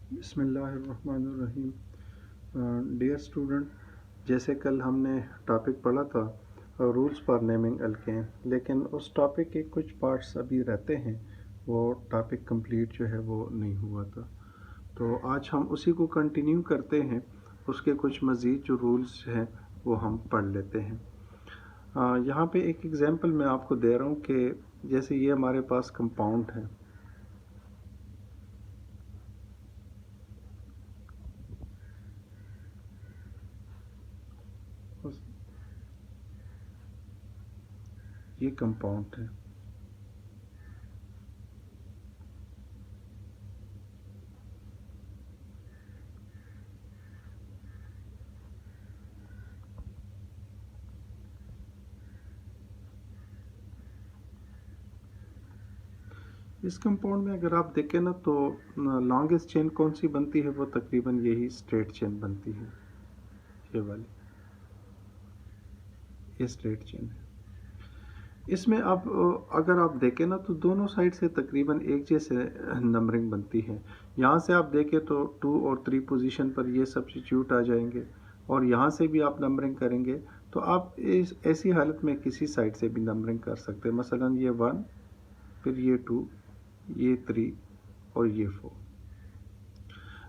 बिस्मिल्लाहिर्रहमानिर्रहीम। Dear student, जैसे कल हमने टॉपिक पढ़ा था रूल्स फॉर नेमिंग अल्केन, लेकिन उस टॉपिक के कुछ पार्ट्स अभी रहते हैं, वो टॉपिक कंप्लीट जो है वो नहीं हुआ था। तो आज हम उसी को कंटिन्यू करते हैं, उसके कुछ मज़ीद जो रूल्स हैं वो हम पढ़ लेते हैं। यहाँ पे एक एग्जांपल मैं आपको दे रहा हूँ कि जैसे ये हमारे पास कंपाउंड है, ये कंपाउंड है। इस कंपाउंड में अगर आप देखें ना तो लॉन्गेस्ट चेन कौन सी बनती है, वो तकरीबन यही स्ट्रेट चेन बनती है। ये वाली, ये स्ट्रेट चेन है। इसमें आप अगर आप देखें ना तो दोनों साइड से तकरीबन एक जैसे नंबरिंग बनती है। यहाँ से आप देखें तो 2 और 3 पोजीशन पर ये सब्स्टिट्यूट आ जाएंगे, और यहाँ से भी आप नंबरिंग करेंगे तो आप इस ऐसी हालत में किसी साइड से भी नंबरिंग कर सकते हैं। मसलन ये 1, फिर ये 2, ये 3 और ये 4।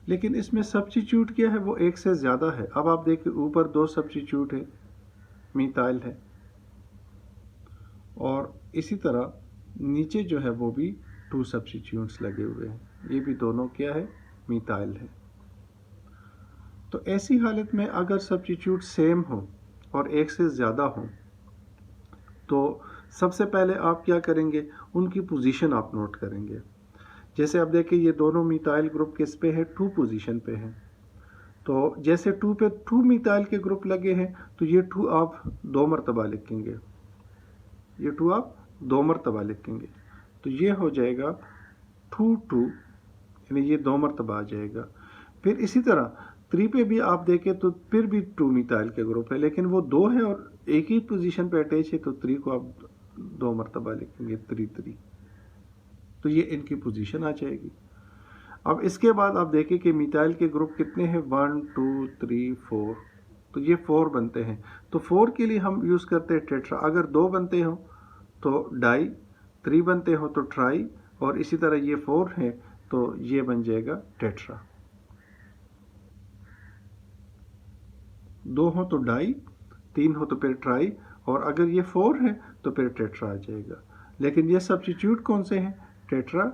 लेकिन इसमें सब्स्टिट्यूट क्या है, वो एक से ज़्यादा है। अब आप देखिए ऊपर 2 सब्स्टिट्यूट है, मिथाइल है, और इसी तरह नीचे जो है वो भी 2 सब्स्टिट्यूट्स लगे हुए हैं, ये भी दोनों क्या है, मिथाइल है। तो ऐसी हालत में अगर सब्स्टिट्यूट सेम हो और एक से ज़्यादा हो तो सबसे पहले आप क्या करेंगे, उनकी पोजीशन आप नोट करेंगे। जैसे अब देखिए ये दोनों मिथाइल ग्रुप किस पे है, 2 पोजीशन पे है। तो जैसे 2 पे 2 मिथाइल के ग्रुप लगे हैं तो ये 2 आप 2 मरतबा लिखेंगे, ये 2 आप 2 मरतबा लिखेंगे, तो ये हो जाएगा 2 2, यानी ये 2 मरतबा आ जाएगा। फिर इसी तरह 3 पे भी आप देखें तो फिर भी 2 मिथाइल के ग्रुप है, लेकिन वो 2 है और एक ही पोजीशन पे अटैच है, तो 3 को आप 2 मरतबा लिखेंगे, 3 3, तो ये इनकी पोजीशन आ जाएगी। अब इसके बाद आप देखें कि मिथाइल के ग्रुप कितने हैं, 1 2 3 4, तो ये 4 बनते हैं। तो 4 के लिए हम यूज़ करते हैं टेट्रा। अगर 2 बनते हो तो डाई, 3 बनते हो तो ट्राई, और इसी तरह ये 4 है तो ये बन जाएगा टेट्रा। 2 हो तो डाई, 3 हो तो फिर ट्राई, और अगर ये 4 है तो फिर टेट्रा आ जाएगा। लेकिन ये सब्स्टिट्यूट कौन से हैं, टेट्रा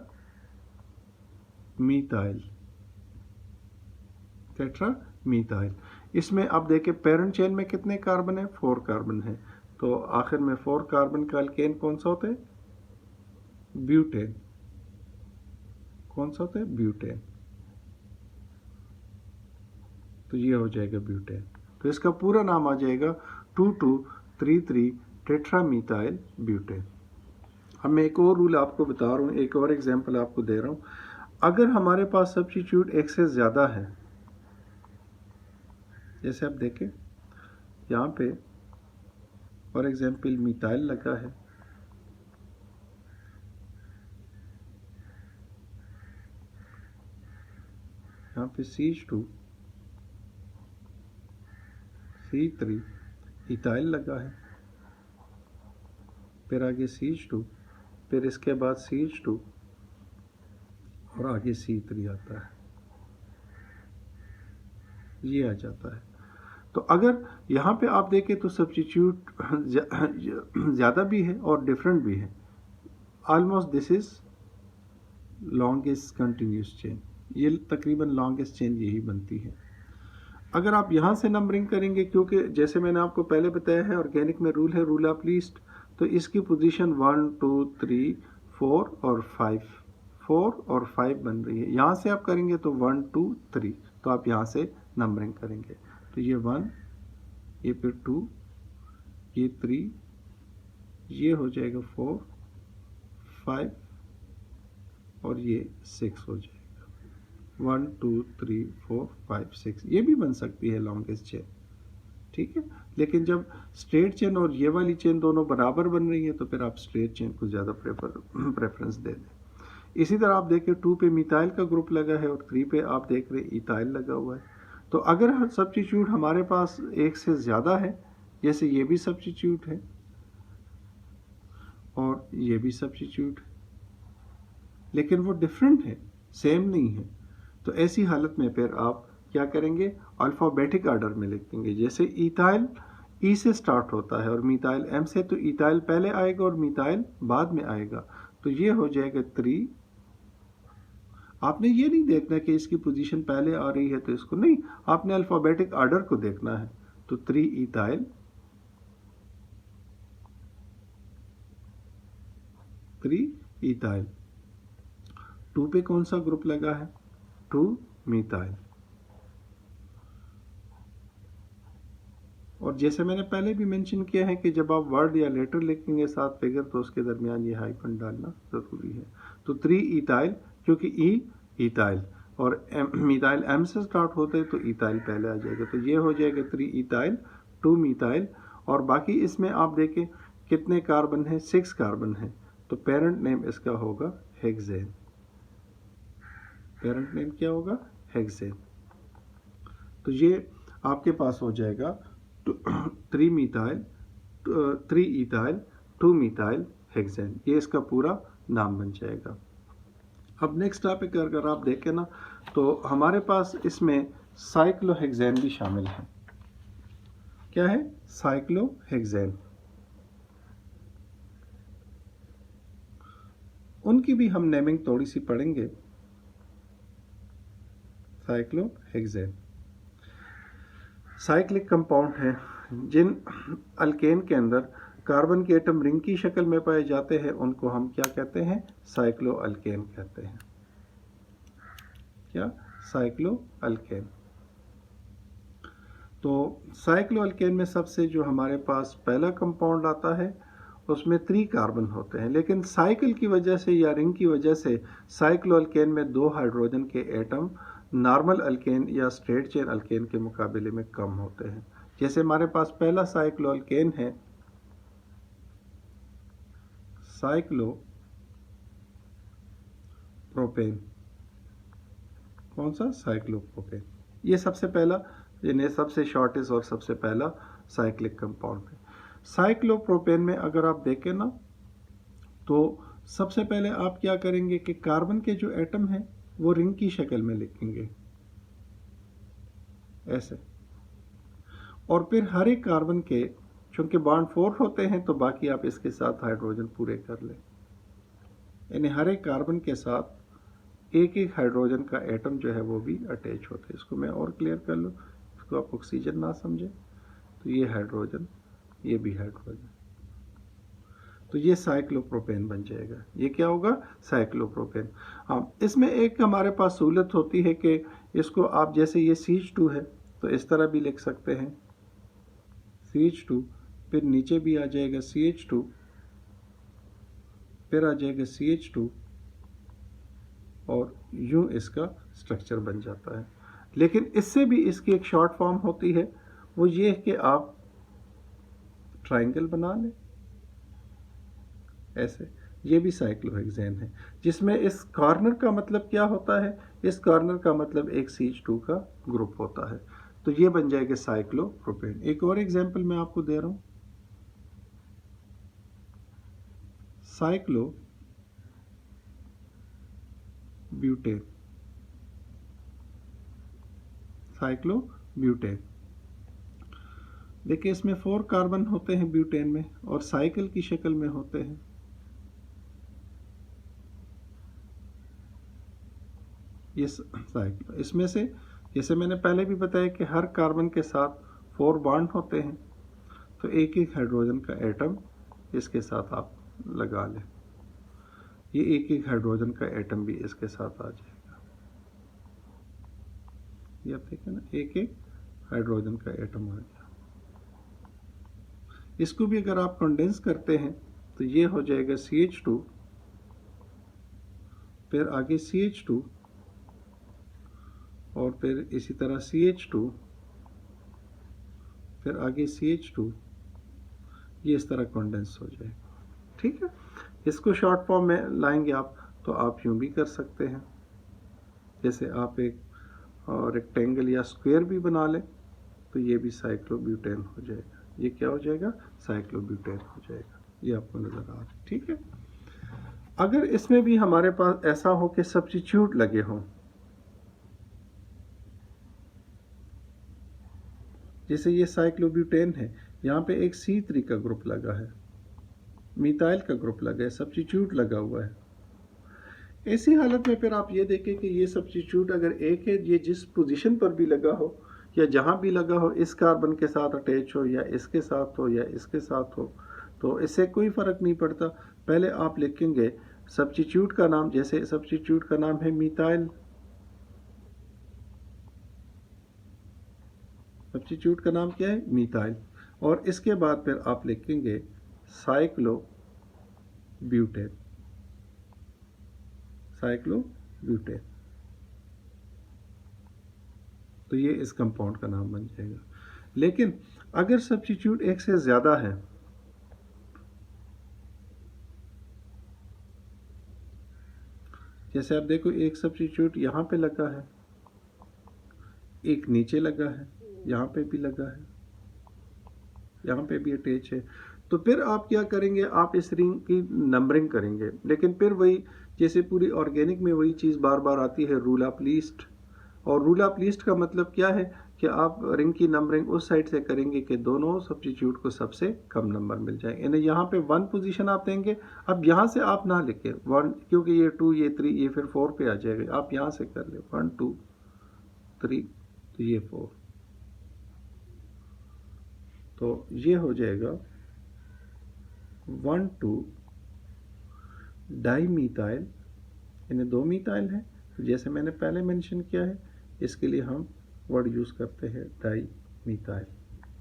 मिथाइल, टेट्रा मिथाइल। इसमें आप देखें पेरेंट चेन में कितने कार्बन है, 4 कार्बन है, तो आखिर में 4 कार्बन का अल्केन कौन सा होता है, ब्यूटेन। कौन सा होता है, ब्यूटेन। तो ये हो जाएगा ब्यूटेन। तो इसका पूरा नाम आ जाएगा 2233 टेट्रामीथाइल ब्यूटेन। अब मैं एक और रूल आपको बता रहा हूँ, एक और एग्जांपल आपको दे रहा हूँ। अगर हमारे पास सब्स्टिट्यूट एक से ज़्यादा है, जैसे आप देखें यहाँ पे फॉर एग्जांपल मिथाइल लगा है, यहाँ पे CH2 C3 इथाइल लगा है, फिर आगे CH2, फिर इसके बाद CH2 और आगे C3 आता है, ये आ जाता है। तो अगर यहाँ पे आप देखें तो सब्स्टिट्यूट ज़्यादा भी है और डिफरेंट भी है। Almost this is longest continuous chain, ये तकरीबन लॉन्गेस्ट चेन यही बनती है। अगर आप यहाँ से नंबरिंग करेंगे, क्योंकि जैसे मैंने आपको पहले बताया है ऑर्गेनिक में रूल है, रूल ऑफ लीस्ट, तो इसकी पोजीशन 1 2 3 4 और 5, 4 और 5 बन रही है। यहाँ से आप करेंगे तो 1 2 3, तो आप यहाँ से नंबरिंग करेंगे, तो ये 1, ये फिर 2, ये 3, ये हो जाएगा 4 5 और ये 6 हो जाएगा। 1 2 3 4 5 6, ये भी बन सकती है लॉन्गेस्ट चेन, ठीक है। लेकिन जब स्ट्रेट चेन और ये वाली चेन दोनों बराबर बन रही है तो फिर आप स्ट्रेट चेन को ज़्यादा प्रेफरेंस दे दें। इसी तरह आप देखें 2 पे मिथाइल का ग्रुप लगा है और 3 पे आप देख रहे इथाइल लगा हुआ है। तो अगर सब्स्टिट्यूट हमारे पास एक से ज़्यादा है, जैसे ये भी सब्स्टिट्यूट है और ये भी सब्स्टिट्यूट है, लेकिन वो डिफरेंट है, सेम नहीं है, तो ऐसी हालत में फिर आप क्या करेंगे, अल्फ़ाबेटिक ऑर्डर में लिखेंगे। जैसे इथाइल ई से स्टार्ट होता है और मिथाइल एम से, तो इथाइल पहले आएगा और मिथाइल बाद में आएगा, तो ये हो जाएगा 3। आपने ये नहीं देखना कि इसकी पोजीशन पहले आ रही है तो इसको नहीं, आपने अल्फ़ाबेटिक ऑर्डर को देखना है। तो 3 इथाइल, 3 इथाइल। 2 पे कौन सा ग्रुप लगा है, 2 मिथाइल। और जैसे मैंने पहले भी मेंशन किया है कि जब आप वर्ड या लेटर लिखेंगे साथ फिगर, तो उसके दरमियान ये हाइफन डालना ज़रूरी है। तो 3 इथाइल, क्योंकि ई इथाइल और मिथाइल एम से स्टार्ट होते हैं तो इथाइल पहले आ जाएगा, तो ये हो जाएगा 3 इथाइल 2 मिथाइल। और बाकी इसमें आप देखें कितने कार्बन हैं, 6 कार्बन हैं, तो पेरेंट नेम इसका होगा हेक्सेन। पेरेंट नेम क्या होगा, हेक्सेन। तो ये आपके पास हो जाएगा 3 मिथाइल 3 इथाइल 2 मिथाइल हेक्सेन, ये इसका पूरा नाम बन जाएगा। अब नेक्स्ट टॉपिक अगर आप देखें ना, तो हमारे पास इसमें साइक्लोहेक्सेन भी शामिल है। क्या है, साइक्लोहेक्सेन। उनकी भी हम नेमिंग थोड़ी सी पढ़ेंगे। साइक्लोहेक्सेन साइक्लिक कंपाउंड हैं, जिन अल्केन के अंदर कार्बन के एटम रिंग की शक्ल में पाए जाते हैं, उनको हम क्या कहते हैं, साइक्लो अल्केन कहते हैं। क्या, साइक्लो अल्केन। तो साइक्लो अल्केन में सबसे जो हमारे पास पहला कंपाउंड आता है, उसमें 3 कार्बन होते हैं, लेकिन साइकिल की वजह से या रिंग की वजह से साइक्लो अल्केन में 2 हाइड्रोजन के एटम नॉर्मल अल्केन या स्ट्रेट चेन अल्केन के मुकाबले में कम होते हैं। जैसे हमारे पास पहला साइक्लो अल्केन है, साइक्लो प्रोपेन। कौन सा, साइक्लो प्रोपेन। ये सबसे पहला, यानी सबसे शॉर्टेस्ट और सबसे पहला साइक्लिक कंपाउंड है। साइक्लो प्रोपेन में अगर आप देखें ना, तो सबसे पहले आप क्या करेंगे कि कार्बन के जो एटम हैं वो रिंग की शक्ल में लिखेंगे ऐसे, और फिर हर एक कार्बन के, चूंकि बॉन्ड 4 होते हैं, तो बाकी आप इसके साथ हाइड्रोजन पूरे कर लें, यानी हर एक कार्बन के साथ एक एक हाइड्रोजन का एटम जो है वो भी अटैच होते हैं। इसको मैं और क्लियर कर लूँ, इसको आप ऑक्सीजन ना समझे, तो ये हाइड्रोजन, ये भी हाइड्रोजन, तो ये साइक्लोप्रोपेन बन जाएगा। ये क्या होगा, साइक्लोप्रोपेन। हाँ, इसमें एक हमारे पास सहूलत होती है कि इसको आप, जैसे ये CH2 है, तो इस तरह भी लिख सकते हैं CH2, फिर नीचे भी आ जाएगा CH2, फिर आ जाएगा CH2, और यूं इसका स्ट्रक्चर बन जाता है। लेकिन इससे भी इसकी एक शॉर्ट फॉर्म होती है, वो ये है कि आप ट्राइंगल बना लें ऐसे। ये भी साइक्लोहेक्सेन है, जिसमें इस कॉर्नर का मतलब क्या होता है, इस कॉर्नर का मतलब एक CH2 का ग्रुप होता है, तो ये बन जाएगा साइक्लोप्रोपेन। एक और एग्जांपल मैं आपको दे रहा हूं, साइक्लो ब्यूटेन। साइक्लो ब्यूटेन, देखिए इसमें 4 कार्बन होते हैं ब्यूटेन में, और साइकिल की शक्ल में होते हैं। ये साइकिल, इसमें से जैसे मैंने पहले भी बताया कि हर कार्बन के साथ 4 बॉन्ड होते हैं, तो एक एक हाइड्रोजन का एटम इसके साथ आप लगा लें, ये एक एक हाइड्रोजन का एटम भी इसके साथ आ जाएगा। ये आप देखें ना, एक एक हाइड्रोजन का एटम आ गया। इसको भी अगर आप कंडेंस करते हैं, तो ये हो जाएगा CH2, फिर आगे CH2, और फिर इसी तरह CH2, फिर आगे CH2, ये इस तरह कंडेंस हो जाएगा। ठीक है, इसको शॉर्ट फॉर्म में लाएंगे आप, तो आप यूँ भी कर सकते हैं, जैसे आप एक रेक्टेंगल या स्क्वायर भी बना लें तो ये भी साइक्लोब्यूटेन हो जाएगा। ये क्या हो जाएगा? साइक्लोब्यूटेन हो जाएगा। ये आपको नज़र आ रहा है, ठीक है। अगर इसमें भी हमारे पास ऐसा हो कि सब्स्टिट्यूट लगे हों, जैसे ये साइक्लोब्यूटेन है, यहाँ पे एक C3 का ग्रुप लगा है, मिथाइल का ग्रुप लगा है, सब्स्टिट्यूट लगा हुआ है। ऐसी हालत में फिर आप ये देखें कि ये सब्स्टिट्यूट अगर एक है, ये जिस पोजीशन पर भी लगा हो या जहाँ भी लगा हो, इस कार्बन के साथ अटैच हो या इसके साथ हो या इसके साथ हो, तो इससे कोई फ़र्क नहीं पड़ता। पहले आप लिखेंगे सब्स्टिट्यूट का नाम, जैसे सब्स्टिट्यूट का नाम है मिथाइल, सब्स्टिट्यूट का नाम क्या है? मिथाइल। और इसके बाद फिर आप लिखेंगे साइक्लोब्यूटेन, साइक्लोब्यूटेन। तो ये इस कंपाउंड का नाम बन जाएगा। लेकिन अगर सब्स्टिट्यूट एक से ज़्यादा है, जैसे आप देखो एक सब्स्टिट्यूट यहाँ पे लगा है, एक नीचे लगा है, यहाँ पे भी लगा है, यहाँ पे भी अटैच है, तो फिर आप क्या करेंगे? आप इस रिंग की नंबरिंग करेंगे। लेकिन फिर वही, जैसे पूरी ऑर्गेनिक में वही चीज़ बार बार आती है, रूल ऑफ लीस्ट। और रूल ऑफ लीस्ट का मतलब क्या है कि आप रिंग की नंबरिंग उस साइड से करेंगे कि दोनों सब्स्टिट्यूट को सबसे कम नंबर मिल जाए। यानी यहाँ पे 1 पोजीशन आप देंगे। अब यहाँ से आप ना लिखें 1, क्योंकि ये 2, ये 3, ये फिर 4 पे आ जाएगा। आप यहाँ से कर ले 1 2 3, तो ये 4, तो ये हो जाएगा 1 2 डाई मिथाइल। इन्हें 2 मिथाइल है, तो जैसे मैंने पहले मेंशन किया है, इसके लिए हम वर्ड यूज़ करते हैं डाई मिथाइल।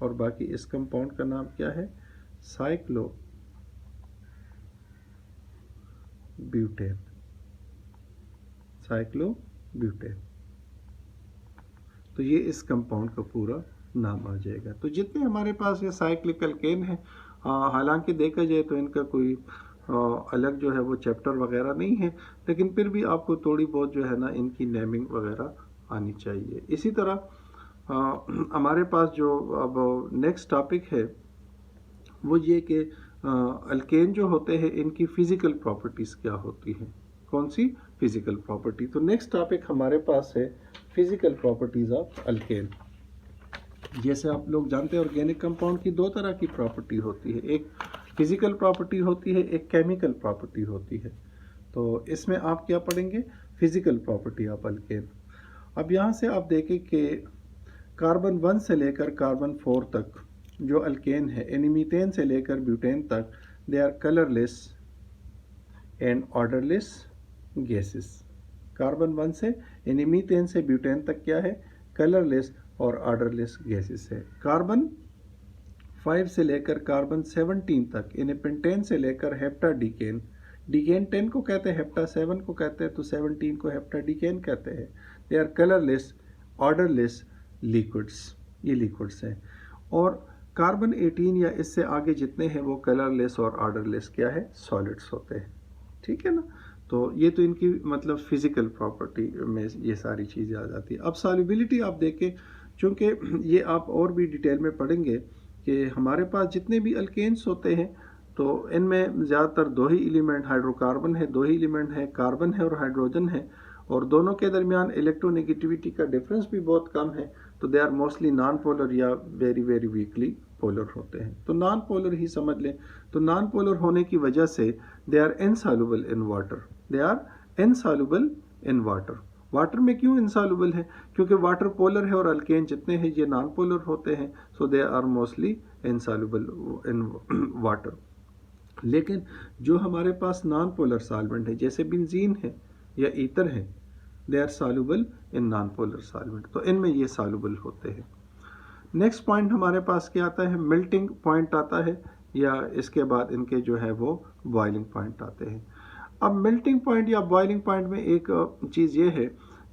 और बाकी इस कंपाउंड का नाम क्या है? Cyclobutane, cyclobutane. तो ये इस कंपाउंड का पूरा नाम आ जाएगा। तो जितने हमारे पास ये साइक्लिक अल्केन है, हालांकि देखा जाए तो इनका कोई अलग जो है वो चैप्टर वगैरह नहीं है, लेकिन फिर भी आपको थोड़ी बहुत जो है ना इनकी नेमिंग वगैरह आनी चाहिए। इसी तरह हमारे पास जो अब नेक्स्ट टॉपिक है वो ये कि अल्केन जो होते हैं इनकी फिजिकल प्रॉपर्टीज़ क्या होती हैं। कौन सी? Physical property. तो नेक्स्ट टॉपिक हमारे पास है फिजिकल प्रॉपर्टीज़ ऑफ अल्केन। जैसे आप लोग जानते हैं ऑर्गेनिक कंपाउंड की 2 तरह की प्रॉपर्टी होती है, एक फिजिकल प्रॉपर्टी होती है, एक केमिकल प्रॉपर्टी होती है। तो इसमें आप क्या पढ़ेंगे? Physical property of alkane. अब यहाँ से आप देखें कि कार्बन 1 से लेकर कार्बन 4 तक जो अल्केन है, यानी मीथेन से लेकर ब्यूटेन तक, they are colourless and odourless gases. Carbon 1 से यानी मीथेन से ब्यूटेन तक क्या है? कलरलेस और ऑर्डरलेस गैसेस है। कार्बन 5 से लेकर कार्बन 17 तक, यानी पेंटेन से लेकर हेप्टाडीकेन, डीकेन 10 को कहते हैं, हेप्टा 7 को कहते हैं, तो 17 को हेप्टाडीकेन कहते हैं। They are colourless odourless liquids, ये लिक्विड्स हैं। और कार्बन 18 या इससे आगे जितने हैं वो कलरलेस और ऑर्डरलेस क्या है? सॉलिड्स होते हैं। ठीक है ना। तो ये तो इनकी मतलब फिजिकल प्रॉपर्टी में ये सारी चीज़ें आ जाती है। अब सॉल्युबिलिटी आप देखें, चूँकि ये आप और भी डिटेल में पढ़ेंगे कि हमारे पास जितने भी अल्केन्स होते हैं तो इनमें ज़्यादातर 2 ही एलिमेंट हाइड्रोकार्बन है, 2 ही एलिमेंट है, कार्बन है और हाइड्रोजन है, और दोनों के दरमियान इलेक्ट्रोनेगेटिविटी का डिफरेंस भी बहुत कम है। तो they are mostly non polar या वेरी वेरी वीकली पोलर होते हैं। तो नॉन पोलर ही समझ लें। तो नॉन पोलर होने की वजह से they are insoluble in water, they are insoluble in water. Water में क्यों इनसॉल्युबल है? क्योंकि वाटर पोलर है और अल्केन जितने हैं ये नॉन पोलर होते हैं, so they are mostly insoluble in water. लेकिन जो हमारे पास नॉन पोलर सॉल्वेंट है, जैसे बेंजीन है या ईथर है, they are soluble in non polar solvent, तो इनमें ये सॉल्युबल होते हैं। नेक्स्ट पॉइंट हमारे पास क्या आता है? मेल्टिंग पॉइंट आता है, या इसके बाद इनके जो है वो बॉइलिंग पॉइंट आते हैं। अब मेल्टिंग पॉइंट या बॉइलिंग पॉइंट में एक चीज़ ये है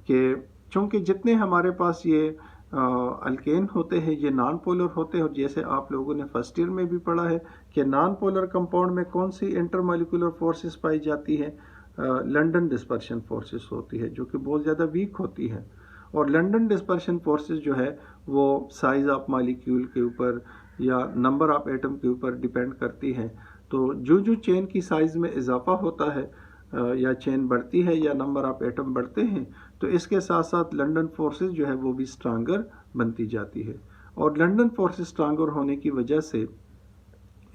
कि चूँकि जितने हमारे पास ये अल्केन होते हैं ये नॉन पोलर होते हैं, और जैसे आप लोगों ने फर्स्ट ईयर में भी पढ़ा है कि नॉन पोलर कंपाउंड में कौन सी इंटरमॉलिक्यूलर फोर्सेस पाई जाती हैं? लंदन डिस्पर्शन फोर्सेस होती है जो कि बहुत ज़्यादा वीक होती है। और लंदन डिस्पर्शन फोर्सेस जो है वो साइज़ ऑफ मॉलिक्यूल के ऊपर या नंबर ऑफ एटम के ऊपर डिपेंड करती है। तो जो चेन की साइज़ में इजाफा होता है या चेन बढ़ती है या नंबर ऑफ एटम बढ़ते हैं, तो इसके साथ साथ लंदन फोर्सेस जो है वो भी स्ट्रांगर बनती जाती है। और लंदन फोर्सेस स्ट्रांगर होने की वजह से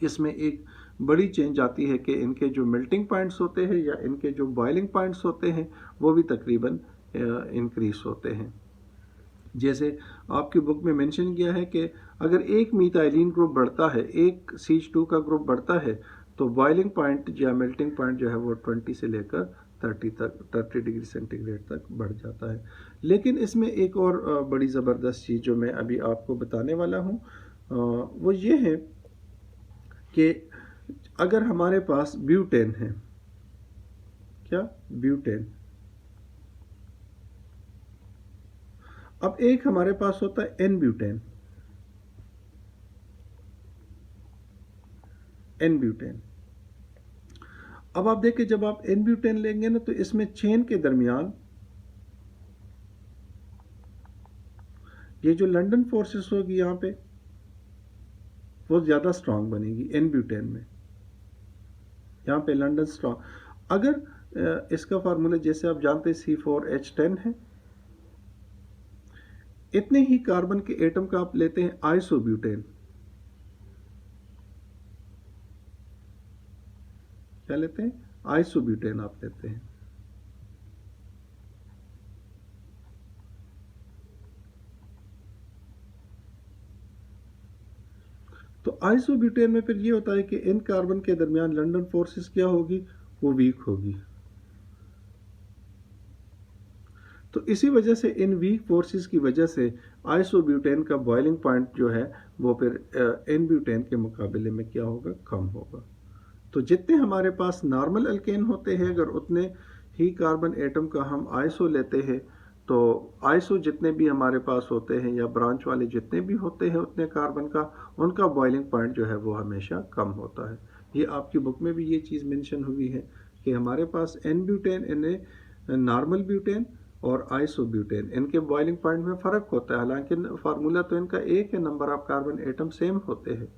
इसमें एक बड़ी चेंज आती है कि इनके जो मेल्टिंग पॉइंट्स होते हैं या इनके जो बॉइलिंग पॉइंट्स होते हैं वो भी तकरीबन इंक्रीज होते हैं। जैसे आपकी बुक में मेंशन किया है कि अगर एक मीथाइलिन ग्रुप बढ़ता है, एक CH2 का ग्रुप बढ़ता है, तो बॉइलिंग पॉइंट या मेल्टिंग पॉइंट जो है वो 20 से लेकर 30 डिग्री सेंटीग्रेड तक बढ़ जाता है। लेकिन इसमें एक और बड़ी ज़बरदस्त चीज़ जो मैं अभी आपको बताने वाला हूँ वो ये है कि अगर हमारे पास ब्यूटेन है, क्या ब्यूटेन, अब एक हमारे पास होता है एन ब्यूटेन, एन ब्यूटेन। अब आप देखिए जब आप एन ब्यूटेन लेंगे ना तो इसमें चेन के दरमियान ये जो लंदन फोर्सेस होगी यहाँ पे वो ज़्यादा स्ट्रांग बनेगी एन ब्यूटेन में। यहाँ पे लंदन स्ट्रांग, अगर इसका फार्मूला जैसे आप जानते हैं C4H10 है, इतने ही कार्बन के एटम का आप लेते हैं आइसोब्यूटेन, क्या लेते हैं, आइसोब्यूटेन आप लेते हैं। तो आइसोब्यूटेन में फिर ये होता है कि इन कार्बन के दरमियान लंदन फोर्सेस क्या होगी, वो वीक होगी। तो इसी वजह से इन वीक फोर्सेस की वजह से आइसोब्यूटेन का बॉइलिंग पॉइंट जो है वो फिर एन ब्यूटेन के मुकाबले में क्या होगा, कम होगा। तो जितने हमारे पास नॉर्मल अल्केन होते हैं, अगर उतने ही कार्बन एटम का हम आइसो लेते हैं, तो आइसो जितने भी हमारे पास होते हैं या ब्रांच वाले जितने भी होते हैं उतने कार्बन का, उनका बॉइलिंग पॉइंट जो है वो हमेशा कम होता है। ये आपकी बुक में भी ये चीज़ मेंशन हुई है कि हमारे पास एन ब्यूटेन, नॉर्मल ब्यूटेन और आइसोब्यूटेन, इनके बॉइलिंग पॉइंट में फ़र्क होता है। हालांकि फार्मूला तो इनका एक है, number of carbon atom same होते हैं,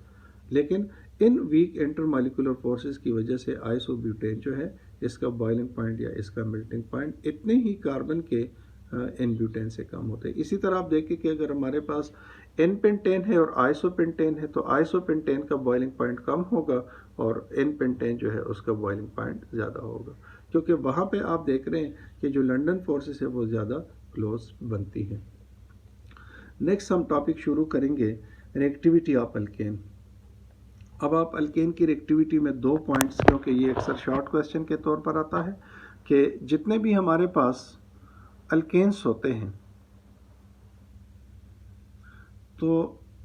लेकिन इन वीक इंटरमॉलिक्यूलर फोर्सेस की वजह से आइसोब्यूटेन जो है इसका बॉइलिंग पॉइंट या इसका मेल्टिंग पॉइंट इतने ही कार्बन के एन ब्यूटेन से कम होते हैं। इसी तरह आप देखें कि अगर हमारे पास एन पेंटेन है और आइसोपेंटेन है, तो आइसोपेंटेन का बॉइलिंग पॉइंट कम होगा और एन पेंटेन जो है उसका बॉइलिंग पॉइंट ज़्यादा होगा, क्योंकि वहाँ पे आप देख रहे हैं कि जो लंदन फोर्सेस है वो ज़्यादा क्लोज बनती है। नेक्स्ट हम टॉपिक शुरू करेंगे रिएक्टिविटी ऑफ अल्केन। अब आप अल्केन की रिएक्टिविटी में 2 पॉइंट्स, क्योंकि ये अक्सर शॉर्ट क्वेश्चन के तौर पर आता है, कि जितने भी हमारे पास अल्केन्स होते हैं तो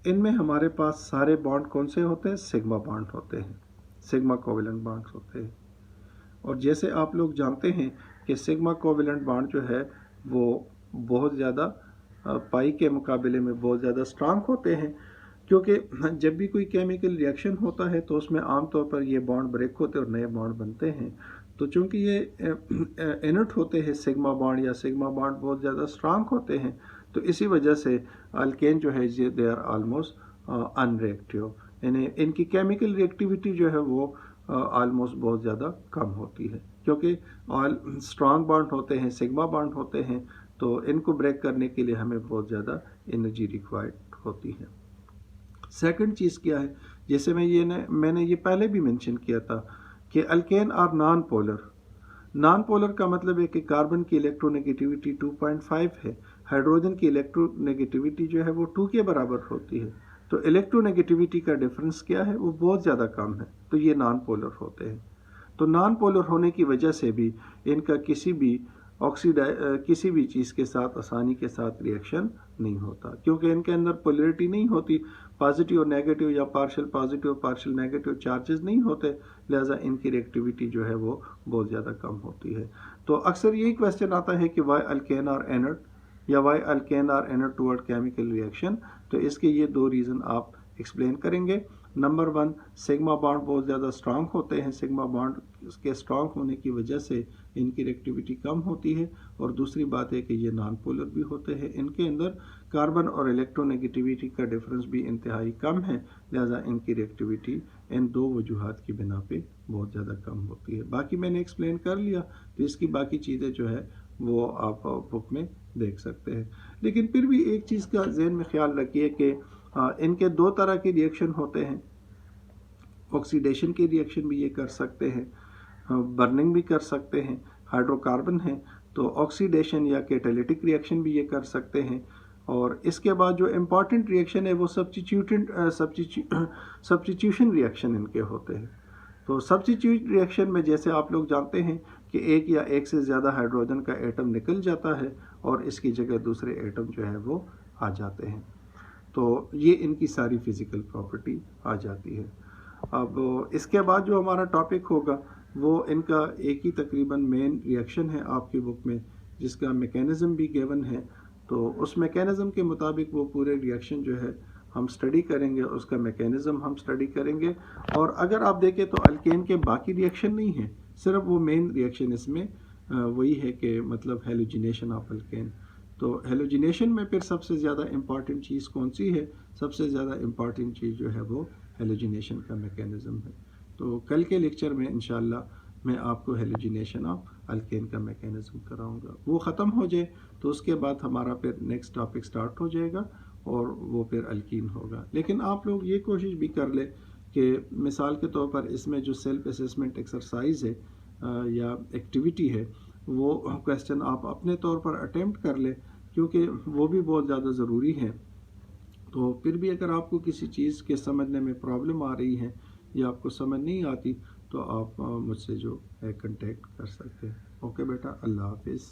इनमें हमारे पास सारे बॉन्ड कौन से होते हैं, सिग्मा बॉन्ड होते हैं, सिग्मा कोवेलेंट बॉन्ड्स होते हैं। और जैसे आप लोग जानते हैं कि सिग्मा कोवेलेंट बॉन्ड जो है वो बहुत ज़्यादा पाई के मुकाबले में बहुत ज़्यादा स्ट्रांग होते हैं, क्योंकि जब भी कोई केमिकल रिएक्शन होता है तो उसमें आमतौर पर ये बॉन्ड ब्रेक होते हैं और नए बॉन्ड बनते हैं। तो चूंकि ये इनर्ट होते हैं सिग्मा बॉन्ड, या सिग्मा बॉन्ड बहुत ज़्यादा स्ट्रांग होते हैं, तो इसी वजह से अल्केन जो है दे आर ऑलमोस्ट अनरिएक्टिव, यानी इनकी केमिकल रिएक्टिविटी जो है वो ऑलमोस्ट बहुत ज़्यादा कम होती है, क्योंकि ऑल स्ट्रांग बॉन्ड होते हैं, सिग्मा बॉन्ड होते हैं, तो इनको ब्रेक करने के लिए हमें बहुत ज़्यादा एनर्जी रिक्वायर्ड होती है। सेकंड चीज़ क्या है, जैसे मैंने ये पहले भी मेंशन किया था कि alkane are non polar. Non polar का मतलब है कि कार्बन की इलेक्ट्रोनेगेटिविटी 2.5 है, हाइड्रोजन की इलेक्ट्रोनेगेटिविटी जो है वो 2 के बराबर होती है, तो इलेक्ट्रोनेगेटिविटी का डिफरेंस क्या है, वो बहुत ज़्यादा कम है, तो ये नॉन पोलर होते हैं। तो नॉन पोलर होने की वजह से भी इनका किसी भी चीज़ के साथ आसानी के साथ रिएक्शन नहीं होता, क्योंकि इनके अंदर पोलरिटी नहीं होती, पॉजिटिव और नेगेटिव या पार्शियल पॉजिटिव और पार्शियल नेगेटिव चार्जेस नहीं होते, लिहाजा इनकी रिएक्टिविटी जो है वो बहुत ज़्यादा कम होती है। तो अक्सर यही क्वेश्चन आता है कि वाई अल्केन आर इनर्ट या why alkane are inert toward chemical reaction, तो इसके ये 2 रीज़न आप एक्सप्लेन करेंगे। नंबर 1, सिग्मा बॉन्ड बहुत ज़्यादा स्ट्रांग होते हैं, सिग्मा बॉन्ड के स्ट्रांग होने की वजह से इनकी रिएक्टिविटी कम होती है। और दूसरी बात है कि ये नॉन पोलर भी होते हैं, इनके अंदर कार्बन और इलेक्ट्रोनेगेटिविटी का डिफरेंस भी इंतहाई कम है, लिहाजा इनकी रिएक्टिविटी इन दो वजूहात की बिना पे बहुत ज़्यादा कम होती है। बाकी मैंने एक्सप्लेन कर लिया, तो इसकी बाकी चीज़ें जो है वो आप बुक में देख सकते हैं। लेकिन फिर भी एक चीज़ का जहन में ख्याल रखिए कि इनके दो तरह के रिएक्शन होते हैं। ऑक्सीडेशन के रिएक्शन भी ये कर सकते हैं, बर्निंग भी कर सकते हैं। हाइड्रोकार्बन है तो ऑक्सीडेशन या कैटालिटिक रिएक्शन भी ये कर सकते हैं। और इसके बाद जो इम्पॉर्टेंट रिएक्शन है वो सब्स्टिट्यूशन रिएक्शन इनके होते हैं। तो सब्स्टिट्यूट रिएक्शन में जैसे आप लोग जानते हैं कि एक या एक से ज़्यादा हाइड्रोजन का एटम निकल जाता है और इसकी जगह दूसरे एटम जो है वो आ जाते हैं। तो ये इनकी सारी फिज़िकल प्रॉपर्टी आ जाती है। अब इसके बाद जो हमारा टॉपिक होगा वो इनका एक ही तकरीबन मेन रिएक्शन है आपकी बुक में, जिसका मैकेनिज़्म भी गिवन है। तो उस मैकेनिज़्म के मुताबिक वो पूरे रिएक्शन जो है हम स्टडी करेंगे, उसका मैकेनिज़्म हम स्टडी करेंगे। और अगर आप देखें तो अल्केन के बाकी रिएक्शन नहीं है, सिर्फ वो मेन रिएक्शन इसमें वही है कि मतलब हेलोजिनेशन ऑफ अल्केन। तो हेलोजिनेशन में फिर सबसे ज़्यादा इम्पॉर्टेंट चीज़ कौन सी है? सबसे ज़्यादा इम्पॉर्टेंट चीज़ जो है वो हेलोजिनेशन का मैकेनिज़्म है। तो कल के लेक्चर में इंशाल्लाह मैं आपको हेलोजिनेशन ऑफ अल्केन का मैकेनिज़्म कराऊंगा। वो ख़त्म हो जाए तो उसके बाद हमारा फिर नेक्स्ट टॉपिक स्टार्ट हो जाएगा और वो फिर अल्कीन होगा। लेकिन आप लोग ये कोशिश भी कर ले कि मिसाल के तौर पर इसमें जो सेल्फ असेसमेंट एक्सरसाइज है या एक्टिविटी है, वो क्वेश्चन आप अपने तौर पर अटेम्प्ट कर ले, क्योंकि वो भी बहुत ज़्यादा ज़रूरी है। तो फिर भी अगर आपको किसी चीज़ के समझने में प्रॉब्लम आ रही है या आपको समझ नहीं आती तो आप मुझसे जो है कांटेक्ट कर सकते हैं। ओके बेटा, अल्लाह हाफिज़।